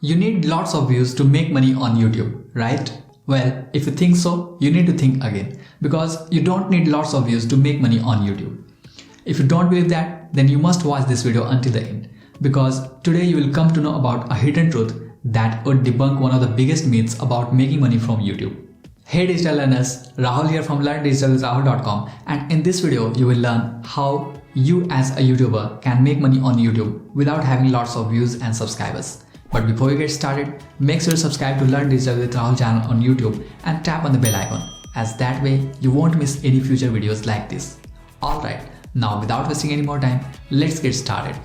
You need lots of views to make money on YouTube, right? Well, if you think so, you need to think again, because you don't need lots of views to make money on YouTube. If you don't believe that, then you must watch this video until the end, because today you will come to know about a hidden truth that would debunk one of the biggest myths about making money from YouTube. Hey digital learners, Rahul here from learndigitalwithrahul.com, and in this video you will learn how you as a YouTuber can make money on YouTube without having lots of views and subscribers. But before you get started, make sure to subscribe to Learn Digital with Rahul channel on YouTube and tap on the bell icon, as that way you won't miss any future videos like this. Alright, now without wasting any more time, let's get started.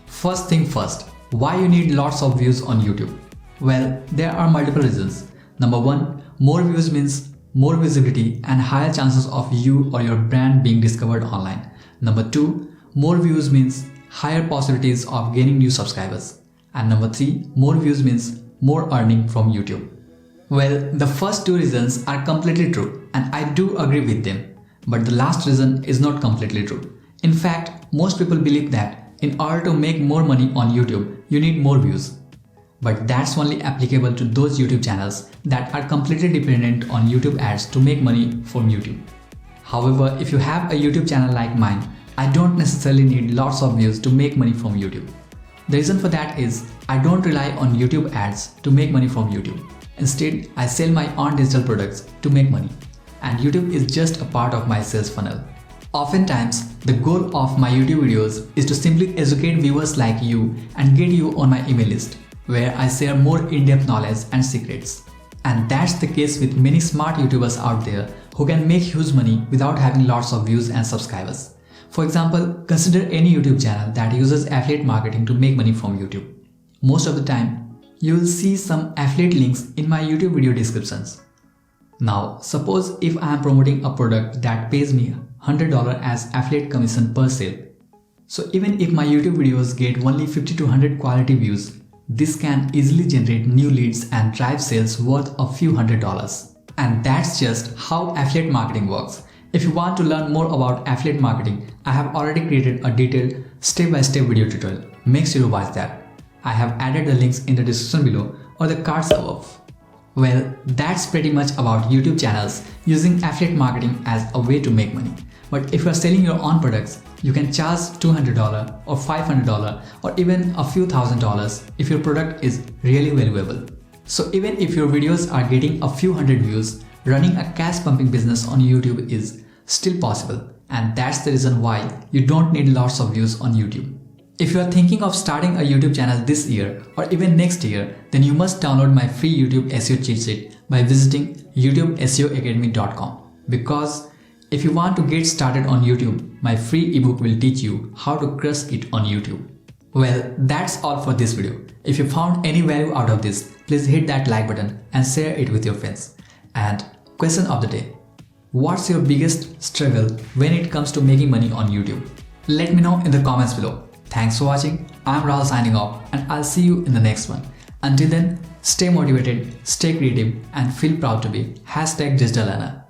First thing first, why you need lots of views on YouTube? Well, there are multiple reasons. Number one, more views means more visibility and higher chances of you or your brand being discovered online. Number two, more views means higher possibilities of gaining new subscribers. And number three, more views means more earning from YouTube. Well, the first two reasons are completely true, and I do agree with them. But the last reason is not completely true. In fact, most people believe that in order to make more money on YouTube, you need more views. But that's only applicable to those YouTube channels that are completely dependent on YouTube ads to make money from YouTube. However, if you have a YouTube channel like mine, I don't necessarily need lots of views to make money from YouTube. The reason for that is I don't rely on YouTube ads to make money from YouTube. Instead, I sell my own digital products to make money, and YouTube is just a part of my sales funnel. Oftentimes, the goal of my YouTube videos is to simply educate viewers like you and get you on my email list, where I share more in-depth knowledge and secrets. And that's the case with many smart YouTubers out there who can make huge money without having lots of views and subscribers. For example, consider any YouTube channel that uses affiliate marketing to make money from YouTube. Most of the time, you will see some affiliate links in my YouTube video descriptions. Now, suppose if I am promoting a product that pays me $100 as affiliate commission per sale. So even if my YouTube videos get only 50 to 100 quality views, this can easily generate new leads and drive sales worth a few $100s. And that's just how affiliate marketing works. If you want to learn more about affiliate marketing, I have already created a detailed step-by-step video tutorial. Make sure to watch that. I have added the links in the description below or the cards above. Well, that's pretty much about YouTube channels using affiliate marketing as a way to make money. But if you are selling your own products, you can charge $200 or $500 or even a few $1,000s if your product is really valuable. So even if your videos are getting a few hundred views, running a cash pumping business on YouTube is still possible, and that's the reason why you don't need lots of views on YouTube. If you are thinking of starting a YouTube channel this year or even next year, then you must download my free YouTube SEO cheat sheet by visiting youtubeseoacademy.com, because if you want to get started on YouTube, my free ebook will teach you how to crush it on YouTube. Well, that's all for this video. If you found any value out of this, please hit that like button and share it with your friends. And question of the day: what's your biggest struggle when it comes to making money on YouTube? Let me know in the comments below. Thanks for watching. I'm Rahul signing off, and I'll see you in the next one. Until then, stay motivated, stay creative, and feel proud to be #digital learner.